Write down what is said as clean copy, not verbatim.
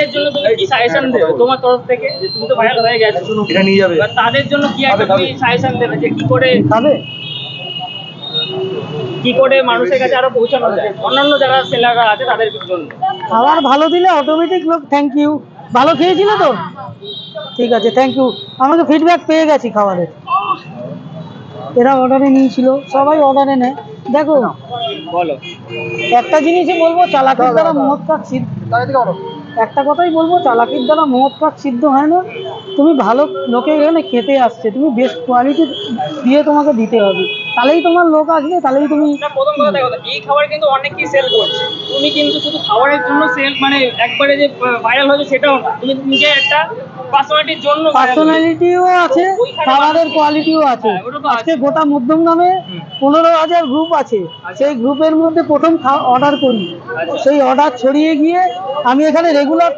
এর জন্য তুমি কি সাজেশন দেবে তোমার তরফ থেকে, যে তুমি তো ভাইরাল হয়ে গেছো, এটা নিয়ে যাবে, এবার তাদের জন্য কি একটা তুমি সাজেশন দেবে যে কি করে খাবে মানুষের কাছে আরো পৌঁছানো যায়, অন্যান্য যারা সেলাররা আছে তাদের জন্য? খাবার ভালো দিলে অটোমেটিক লোক থ্যাংক ইউ, ভালো খেয়েছিল তো ঠিক আছে থ্যাংক ইউ, আমাকে ফিডব্যাক পেয়ে গেছি খাবারের। এরা অর্ডারে নিয়েছিল, সবাই অর্ডারে নেয়। দেখো বলো। একটা জিনিসই বলবো, চালাকির দ্বারা মহৎ কাজ সিদ্ধ, একটা কথাই বলবো, চালাকির দ্বারা মহৎ কাজ সিদ্ধ হয় না। তুমি ভালো লোকের এখানে খেতে আসছে, তুমি বেস্ট কোয়ালিটি দিয়ে তোমাকে দিতে হবে, তাহলেই তোমার লোক আসবে, তাহলেই তুমি। প্রথম কথা দেখো, এই খাবার কিন্তু অনেকেই সেল করছে, তুমি কিন্তু শুধু খাবারের জন্য সেল মানে একবারে যে ভাইরাল হবে সেটাও না, তুমি নিজে একটা পার্সোনালিটির জন্য, পার্সোনালিটিও আছে, খাবারের কোয়ালিটিও আছে। আজকে গোটা মধ্যমগ্রামে 15,000 গ্রুপ আছে, সেই গ্রুপের মধ্যে প্রথম অর্ডার করি, সেই অর্ডার ছড়িয়ে গিয়ে আমি এখানে রেগুলার